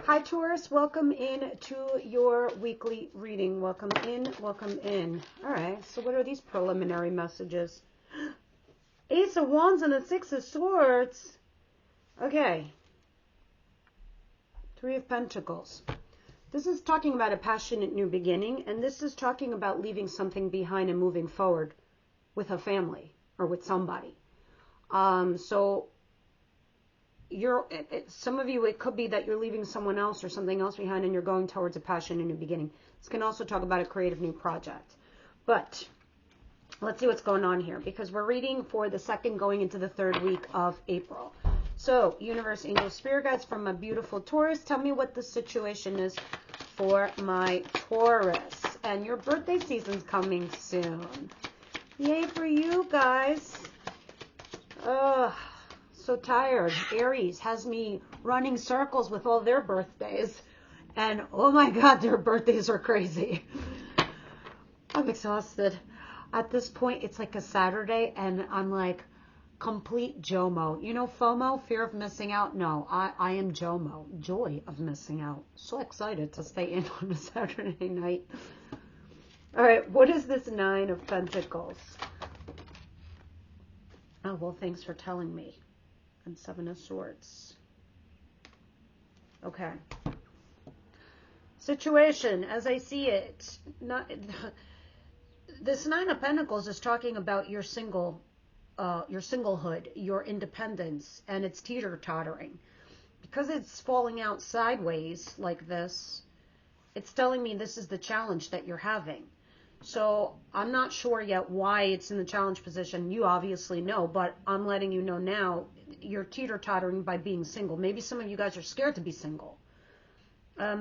Hi Taurus, welcome in to your weekly reading. Welcome in, welcome in. All right, so what are these preliminary messages? Ace of Wands and the Six of Swords. Okay. Three of Pentacles. This is talking about a passionate new beginning, and this is talking about leaving something behind and moving forward with a family or with somebody. So some of you, it could be that you're leaving someone else or something else behind and you're going towards a passion, a new beginning. This can also talk about a creative new project. But let's see what's going on here, because we're reading for the second going into the third week of April. So, universe, angels, spirit guides from a beautiful Taurus, tell me what the situation is for my Taurus. And your birthday season's coming soon. Yay for you guys. Ugh. So tired. Aries has me running circles with all their birthdays, and oh my god, their birthdays are crazy. I'm exhausted at this point. It's like a Saturday and I'm like complete JOMO. You know FOMO, fear of missing out? No, I am JOMO, joy of missing out. So excited to stay in on a Saturday night. All right, what is this Nine of Pentacles? Oh, well, thanks for telling me. And Seven of Swords. Okay. Situation as I see it. This Nine of Pentacles is talking about your singlehood, your independence, and it's teeter-tottering. Because it's falling out sideways like this, it's telling me this is the challenge that you're having. So I'm not sure yet why it's in the challenge position. You obviously know, but I'm letting you know now. You're teeter-tottering by being single. Maybe some of you guys are scared to be single.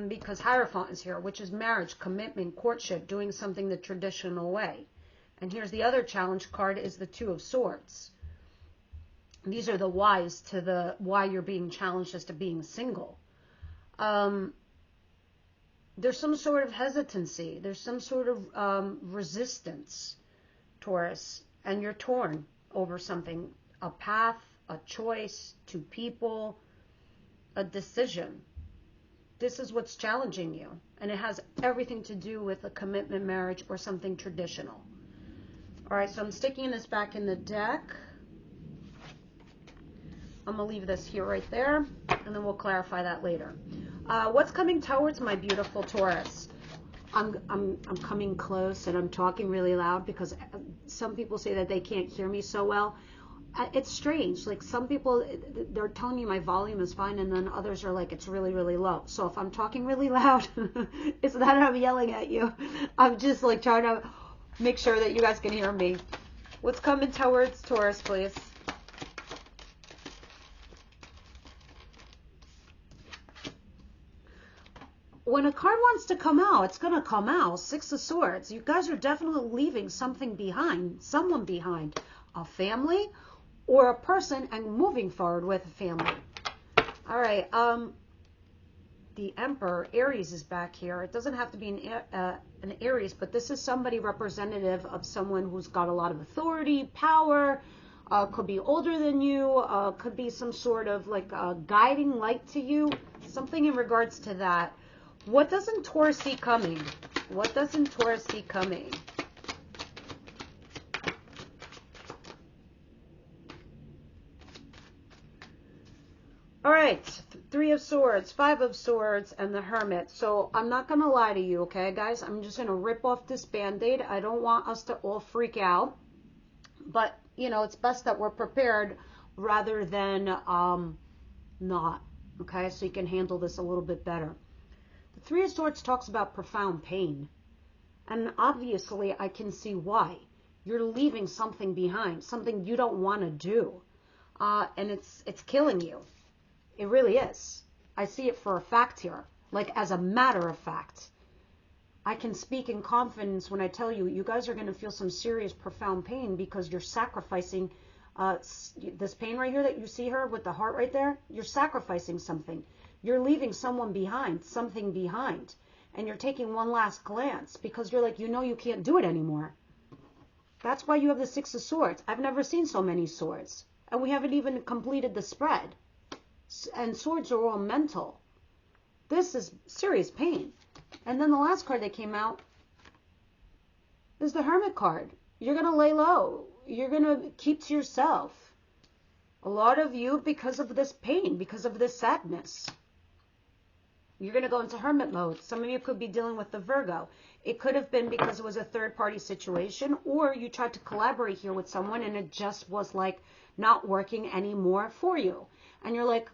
Because Hierophant is here, which is marriage, commitment, courtship, doing something the traditional way. And here's the other challenge card is the Two of Swords. These are the whys to the why you're being challenged as to being single. There's some sort of hesitancy. There's some sort of resistance, Taurus, and you're torn over something, a path, a choice, two people, a decision. This is what's challenging you, and it has everything to do with a commitment, marriage, or something traditional. All right, so I'm sticking this back in the deck. I'm going to leave this here right there, and then we'll clarify that later. What's coming towards my beautiful Taurus? I'm coming close, and I'm talking really loud because some people say that they can't hear me so well. It's strange. Like some people, they're telling me my volume is fine, and then others are like, it's really, really low. So if I'm talking really loud, it's not that I'm yelling at you. I'm just like trying to make sure that you guys can hear me. What's coming towards Taurus, please? When a card wants to come out, it's going to come out. Six of Swords. You guys are definitely leaving something behind, someone behind, a family or a person, and moving forward with a family. All right. The Emperor, Aries, is back here. It doesn't have to be an Aries, but this is somebody representative of someone who's got a lot of authority, power, could be older than you, could be some sort of like guiding light to you, something in regards to that. What doesn't Taurus see coming? What doesn't Taurus see coming? All right, Three of Swords, Five of Swords, and the Hermit. So I'm not going to lie to you, okay, guys? I'm just going to rip off this Band-Aid. I don't want us to all freak out. But, you know, it's best that we're prepared rather than not, okay? So you can handle this a little bit better. The Three of Swords talks about profound pain. And obviously, I can see why. You're leaving something behind, something you don't want to do. And it's killing you. It really is. I see it for a fact here. Like, as a matter of fact. I can speak in confidence when I tell you, you guys are going to feel some serious, profound pain because you're sacrificing this pain right here that you see her with the heart right there. You're sacrificing something. You're leaving someone behind, something behind. And you're taking one last glance because you're like, you know you can't do it anymore. That's why you have the Six of Swords. I've never seen so many swords. And we haven't even completed the spread. And swords are all mental. This is serious pain. And then the last card that came out is the Hermit card. You're going to lay low. You're going to keep to yourself. A lot of you, because of this pain, because of this sadness, you're going to go into hermit mode. Some of you could be dealing with the Virgo. It could have been because it was a third-party situation, or you tried to collaborate here with someone and it just was like not working anymore for you. And you're like,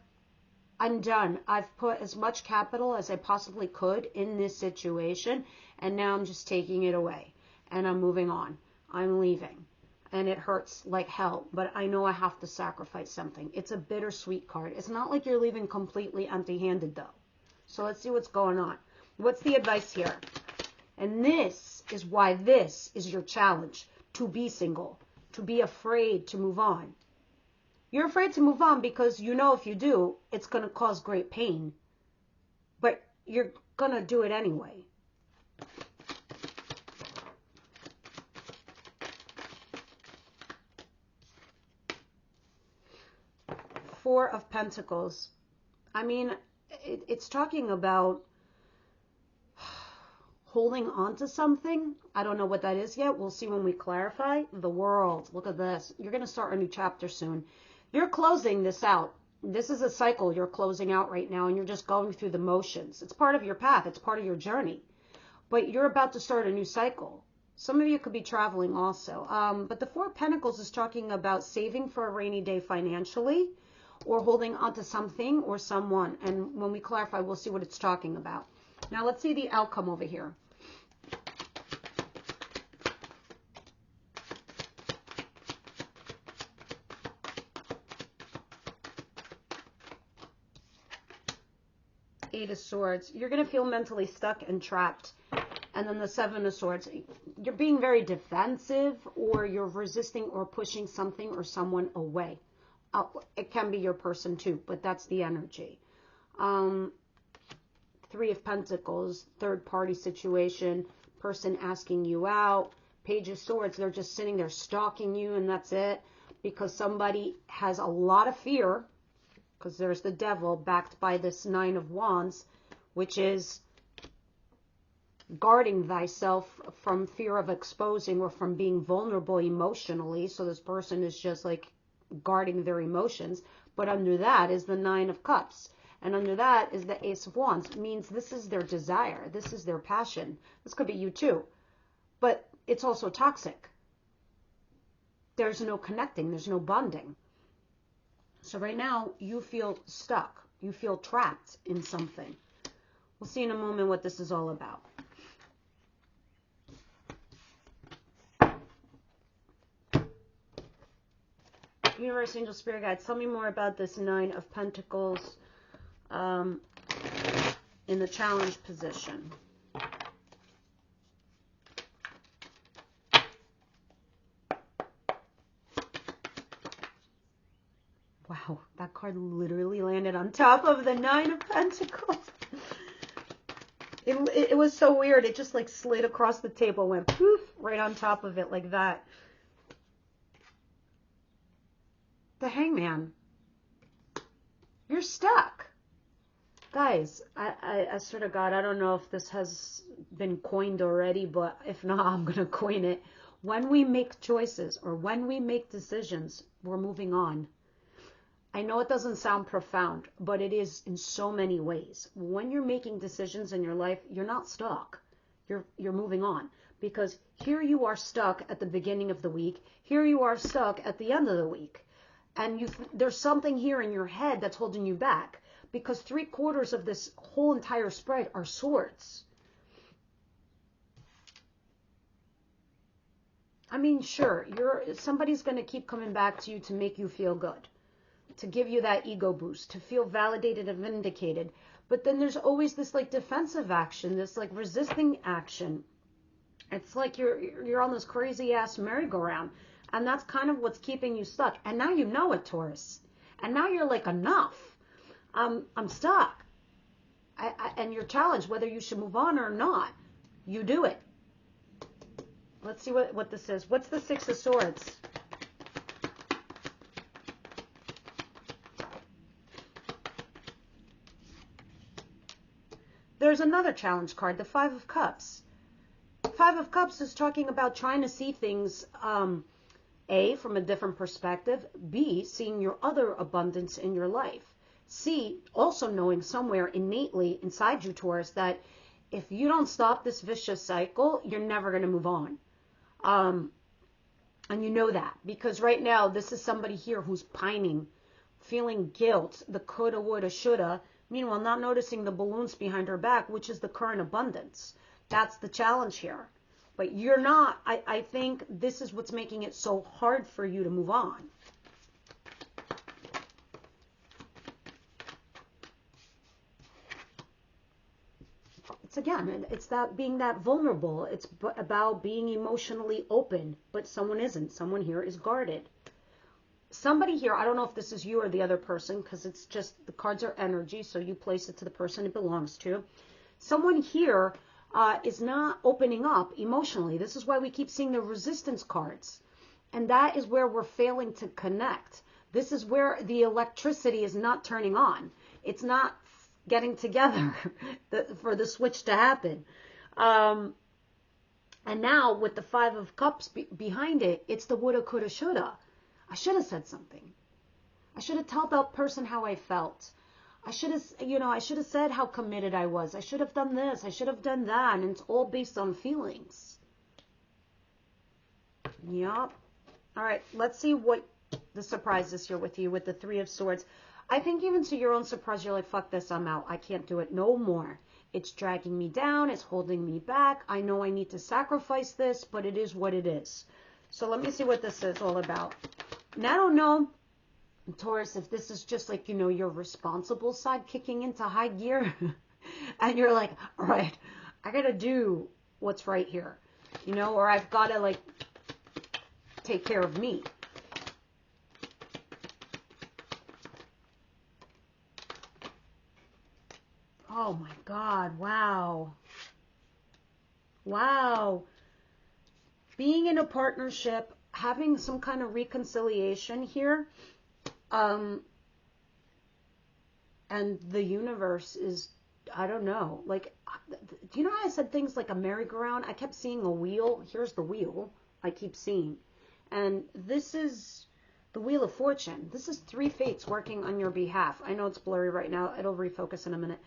I'm done. I've put as much capital as I possibly could in this situation, and now I'm just taking it away. And I'm moving on. I'm leaving. And it hurts like hell, but I know I have to sacrifice something. It's a bittersweet card. It's not like you're leaving completely empty-handed, though. So let's see what's going on. What's the advice here? And this is why this is your challenge, to be single, to be afraid to move on. You're afraid to move on because you know if you do, it's going to cause great pain. But you're going to do it anyway. Four of Pentacles. I mean, it's talking about holding on to something. I don't know what that is yet. We'll see when we clarify. The World. Look at this. You're going to start a new chapter soon. You're closing this out. This is a cycle you're closing out right now, and you're just going through the motions. It's part of your path. It's part of your journey. But you're about to start a new cycle. Some of you could be traveling also. But the Four of Pentacles is talking about saving for a rainy day financially, or holding on to something or someone. And when we clarify, we'll see what it's talking about. Now let's see the outcome over here. Eight of Swords. You're going to feel mentally stuck and trapped. And then the Seven of Swords. You're being very defensive, or you're resisting or pushing something or someone away. It can be your person too, but that's the energy. Three of Pentacles, third party situation, person asking you out. Page of Swords, they're just sitting there stalking you, and that's it. Because somebody has a lot of fear, because there's the Devil backed by this Nine of Wands, which is guarding thyself from fear of exposing or from being vulnerable emotionally. So this person is just like guarding their emotions. But under that is the Nine of Cups. And under that is the Ace of Wands. It means this is their desire. This is their passion. This could be you too. But it's also toxic. There's no connecting. There's no bonding. So right now you feel stuck. You feel trapped in something. We'll see in a moment what this is all about. Universe, Angel, Spirit Guides, tell me more about this Nine of Pentacles in the challenge position. Wow, that card literally landed on top of the Nine of Pentacles. It was so weird. It just like slid across the table, went poof, right on top of it like that. The Hangman. You're stuck. Guys, I swear to God, I don't know if this has been coined already, but if not, I'm going to coin it. When we make choices or when we make decisions, we're moving on. I know it doesn't sound profound, but it is in so many ways. When you're making decisions in your life, you're not stuck. You're moving on. Because here you are stuck at the beginning of the week. Here you are stuck at the end of the week. And there's something here in your head that's holding you back. Because 3/4 of this whole entire spread are swords. I mean, sure, somebody's going to keep coming back to you to make you feel good. To give you that ego boost. To feel validated and vindicated. But then there's always this like defensive action. This like resisting action. It's like you're on this crazy ass merry-go-round. And that's kind of what's keeping you stuck. And now you know it, Taurus. And now you're like, enough. I'm stuck. And you're challenged whether you should move on or not. You do it. Let's see what this is. What's the Six of Swords? there's another challenge card, the Five of Cups. Five of Cups is talking about trying to see things, A, from a different perspective, B, seeing your other abundance in your life, C, also knowing somewhere innately inside you, Taurus, that if you don't stop this vicious cycle, you're never going to move on. And you know that because right now this is somebody here who's pining, feeling guilt, the coulda, woulda, shoulda, meanwhile not noticing the balloons behind her back, which is the current abundance. That's the challenge here. But you're not, I think this is what's making it so hard for you to move on. Again, it's that being that vulnerable. It's about being emotionally open, but someone isn't. Someone here is guarded. Somebody here, I don't know if this is you or the other person, because it's just the cards are energy, so you place it to the person it belongs to. Someone here is not opening up emotionally. This is why we keep seeing the resistance cards. And that is where we're failing to connect. This is where the electricity is not turning on. It's not getting together for the switch to happen. And now with the Five of Cups behind it, it's the woulda, coulda, shoulda. I should have said something. I should have told that person how I felt. I should have, I should have said how committed I was. I should have done this. I should have done that. And it's all based on feelings. Yup. All right. Let's see what the surprise is here with you with the Three of Swords. I think even to your own surprise, you're like, fuck this, I'm out. I can't do it no more. It's dragging me down. It's holding me back. I know I need to sacrifice this, but it is what it is. So let me see what this is all about. And I don't know, Taurus, if this is just like, your responsible side kicking into high gear. And you're like, all right, I got to do what's right here. Or I've got to like take care of me. Oh my God, wow. Wow. Being in a partnership, having some kind of reconciliation here, and the universe is, I don't know, like, do you know how I said things like a merry-go-round? I kept seeing a wheel. Here's the wheel I keep seeing. And this is the Wheel of Fortune. This is three fates working on your behalf. I know it's blurry right now. It'll refocus in a minute.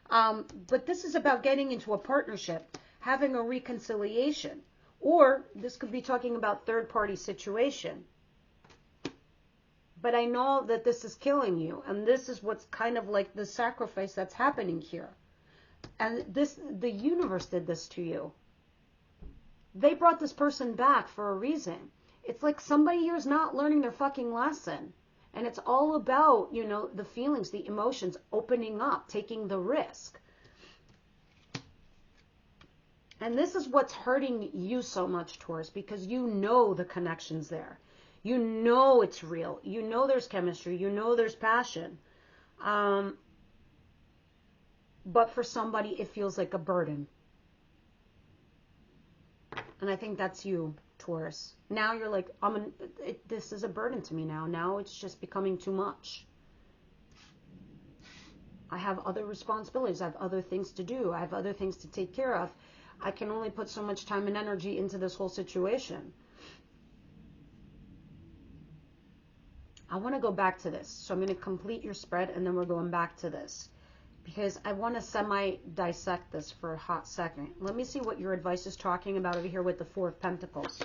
But this is about getting into a partnership, having a reconciliation, or this could be talking about third-party situation. But I know that this is killing you, and this is what's kind of like the sacrifice that's happening here. And the universe did this to you. They brought this person back for a reason. It's like somebody here is not learning their fucking lesson. And it's all about, the feelings, the emotions, opening up, taking the risk. And this is what's hurting you so much, Taurus, because you know the connection's there. You know it's real. You know there's chemistry. You know there's passion. But for somebody, it feels like a burden. And I think that's you, Taurus. Now you're like, this is a burden to me now. Now it's just becoming too much. I have other responsibilities. I have other things to do. I have other things to take care of. I can only put so much time and energy into this whole situation. I want to go back to this. So I'm going to complete your spread and then we're going back to this. Because I want to semi-dissect this for a hot second. Let me see what your advice is talking about over here with the Four of Pentacles.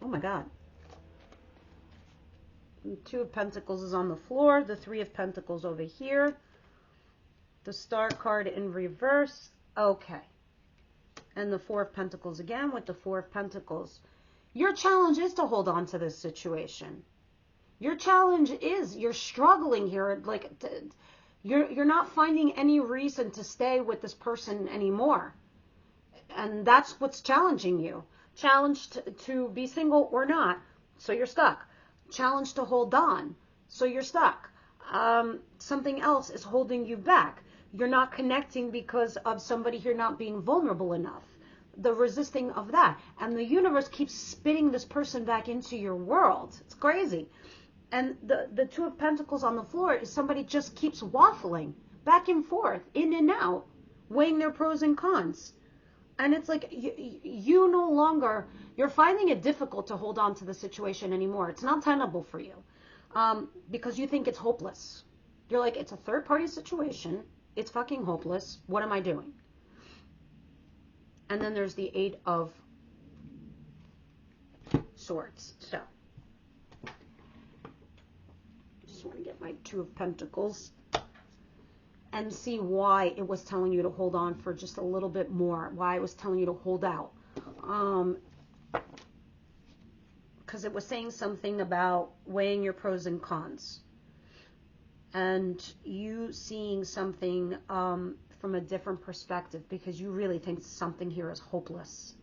Oh my God. The Two of Pentacles is on the floor. The Three of Pentacles over here. The Star card in reverse. Okay. And the Four of Pentacles again with the Four of Pentacles. Your challenge is to hold on to this situation. Your challenge is you're struggling here. Like you're not finding any reason to stay with this person anymore. And that's what's challenging you. Challenged to be single or not. So you're stuck. Challenged to hold on. So you're stuck. Something else is holding you back. You're not connecting because of somebody here not being vulnerable enough. The resisting of that. And the universe keeps spitting this person back into your world. It's crazy. And the Two of Pentacles on the floor is somebody just keeps waffling back and forth, in and out, weighing their pros and cons. And it's like you no longer, you're finding it difficult to hold on to the situation anymore. It's not tenable for you because you think it's hopeless. You're like, it's a third-party situation. It's fucking hopeless. What am I doing? And then there's the Eight of Swords. So just want to get my Two of Pentacles and see why it was telling you to hold on for just a little bit more, why it was telling you to hold out. Because it was saying something about weighing your pros and cons and you seeing something from a different perspective, because you really think something here is hopeless.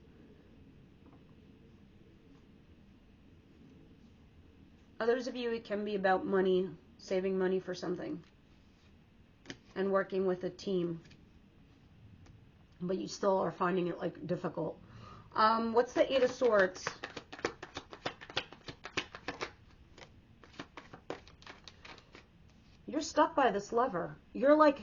Others of you, it can be about money, saving money for something, and working with a team. But you still are finding it like difficult. What's the Eight of Swords? You're stuck by this lover. You're like,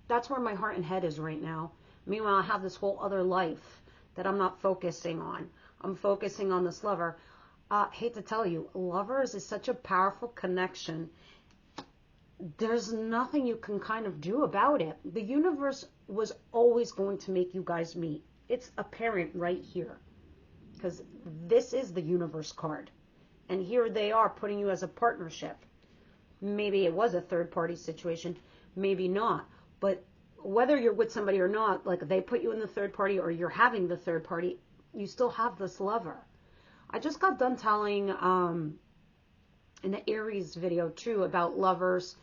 that's where my heart and head is right now. Meanwhile, I have this whole other life that I'm not focusing on. I'm focusing on this lover. Hate to tell you, lovers is such a powerful connection. There's nothing you can kind of do about it. The universe was always going to make you guys meet. It's apparent right here, because this is the universe card. And here they are putting you as a partnership. Maybe it was a third-party situation, maybe not. But whether you're with somebody or not, like they put you in the third party or you're having the third party, you still have this lover. I just got done telling in the Aries video too about lovers.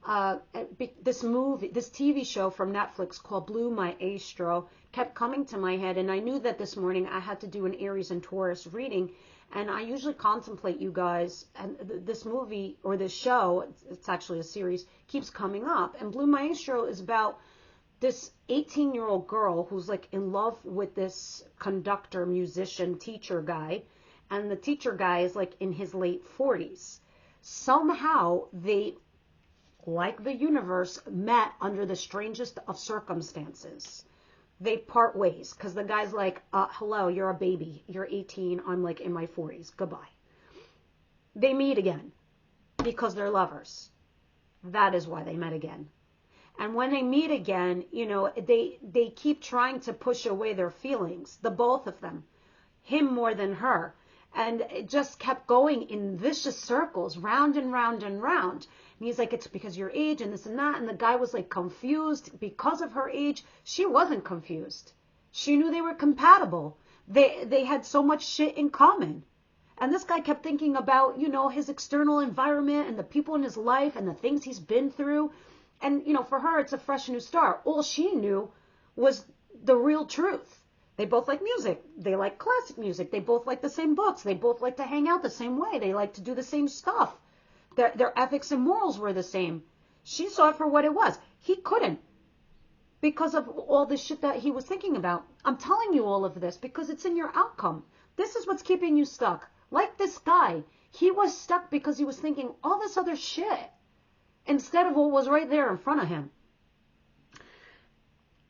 This TV show from Netflix called Blue Maestro kept coming to my head, and I knew that this morning I had to do an Aries and Taurus reading. And I usually contemplate you guys, and this movie or this show, it's actually a series, keeps coming up. And Blue Maestro is about this 18-year-old girl who's like in love with this conductor, musician, teacher guy. And the teacher guy is like in his late 40s. Somehow they, like the universe, met under the strangest of circumstances. They part ways because the guy's like, hello, you're a baby. You're 18. I'm like in my 40s. Goodbye. They meet again because they're lovers. That is why they met again. And when they meet again, you know, they keep trying to push away their feelings, the both of them, him more than her. And it just kept going in vicious circles, round and round and round. And he's like, it's because your age and this and that. And the guy was like confused because of her age. She wasn't confused. She knew they were compatible. They had so much shit in common. And this guy kept thinking about, you know, his external environment and the people in his life and the things he's been through. And, you know, for her, it's a fresh new start. All she knew was the real truth. They both like music. They like classic music. They both like the same books. They both like to hang out the same way. They like to do the same stuff. Their ethics and morals were the same. She saw it for what it was. He couldn't because of all the shit that he was thinking about. I'm telling you all of this because it's in your outcome. This is what's keeping you stuck. Like this guy, he was stuck because he was thinking all this other shit instead of what was right there in front of him.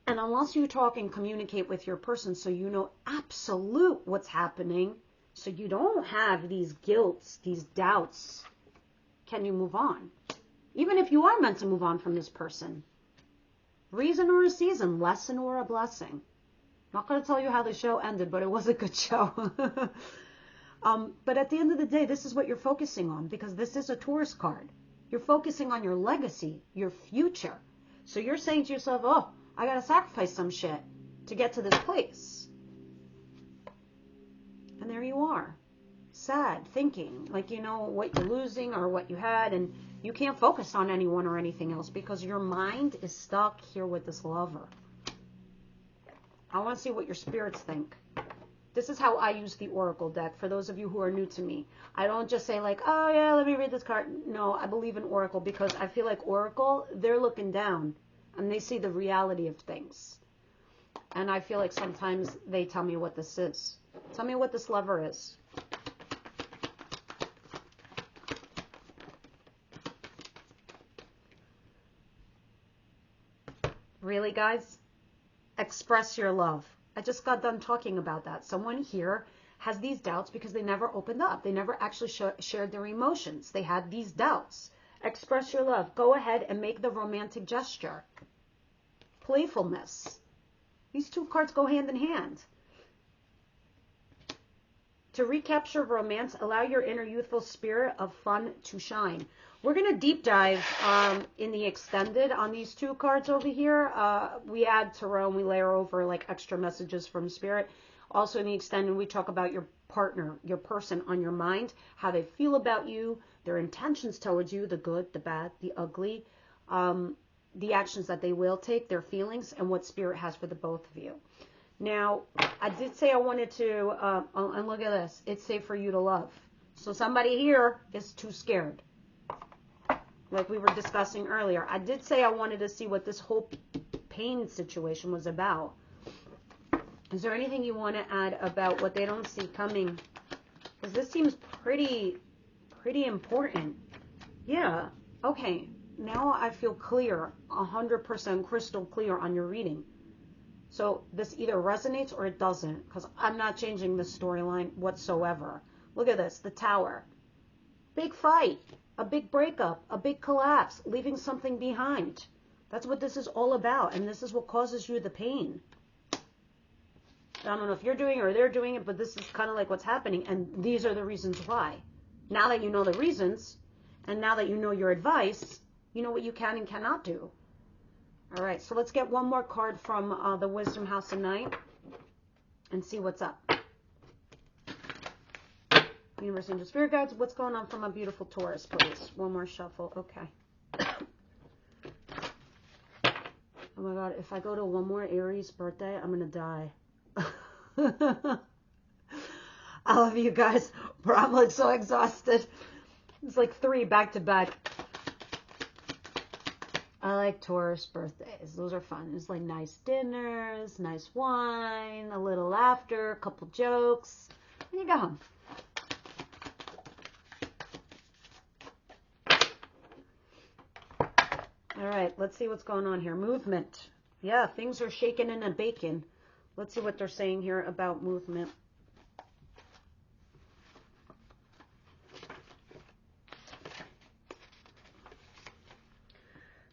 And unless you talk and communicate with your person so you know absolute what's happening, so you don't have these guilts, these doubts, can you move on? Even if you are meant to move on from this person. Reason or a season, lesson or a blessing. I'm not going to tell you how the show ended, but it was a good show. But at the end of the day, this is what you're focusing on because this is a Taurus card. You're focusing on your legacy, your future. So you're saying to yourself, oh, I got to sacrifice some shit to get to this place. And there you are. Sad, thinking like you know what you're losing or what you had, and you can't focus on anyone or anything else because your mind is stuck here with this lover. I want to see what your spirits think. This is how I use the Oracle deck for those of you who are new to me. I don't just say like, oh yeah, let me read this card. No, I believe in Oracle because I feel like Oracle, they're looking down and they see the reality of things. And I feel like sometimes they tell me what this is. Tell me what this lover is. Really, guys? Express your love. I just got done talking about that. Someone here has these doubts because they never opened up. They never actually shared their emotions. They had these doubts. Express your love. Go ahead and make the romantic gesture. Playfulness. These two cards go hand in hand. To recapture romance, allow your inner youthful spirit of fun to shine. We're going to deep dive in the extended on these two cards over here. We add tarot and we layer over like extra messages from spirit. Also in the extended, we talk about your partner, your person on your mind, how they feel about you, their intentions towards you, the good, the bad, the ugly, the actions that they will take, their feelings, and what spirit has for the both of you. Now, I did say I wanted to, and look at this, it's safe for you to love. So somebody here is too scared. Like we were discussing earlier. I did say I wanted to see what this whole pain situation was about. Is there anything you want to add about what they don't see coming? Because this seems pretty important. Yeah. Okay. Now I feel clear, 100% crystal clear on your reading. So this either resonates or it doesn't, because I'm not changing the storyline whatsoever. Look at this, the Tower. Big fight, a big breakup, a big collapse, leaving something behind. That's what this is all about, and this is what causes you the pain. I don't know if you're doing it or they're doing it, but this is kind of like what's happening, and these are the reasons why. Now that you know the reasons, and now that you know your advice, you know what you can and cannot do. All right, so let's get one more card from the Wisdom House of Night and see what's up. Universe, Angel, Spirit Guides, what's going on from a beautiful Taurus, please? One more shuffle. Okay. Oh my God, if I go to one more Aries birthday, I'm going to die. I love you guys, but I'm like so exhausted. It's like 3 back to back. I like Taurus birthdays. Those are fun. It's like nice dinners, nice wine, a little laughter, a couple jokes, and you go home. All right, let's see what's going on here. Movement. Yeah, things are shaking and baking. Let's see what they're saying here about movement.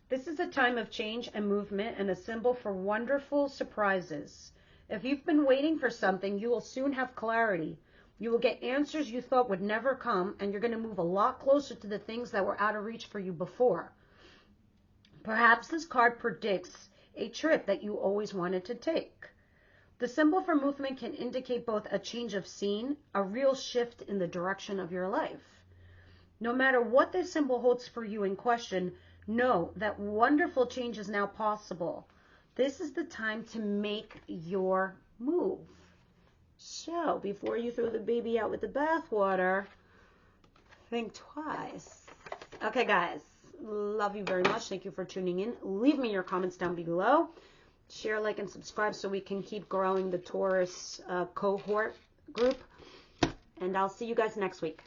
This is a time of change and movement and a symbol for wonderful surprises. If you've been waiting for something, you will soon have clarity. You will get answers you thought would never come, and you're going to move a lot closer to the things that were out of reach for you before. Perhaps this card predicts a trip that you always wanted to take. The symbol for movement can indicate both a change of scene, a real shift in the direction of your life. No matter what this symbol holds for you in question, know that wonderful change is now possible. This is the time to make your move. So, before you throw the baby out with the bathwater, think twice. Okay, guys. Love you very much. Thank you for tuning in. Leave me your comments down below. Share, like, and subscribe so we can keep growing the Taurus cohort group. And I'll see you guys next week.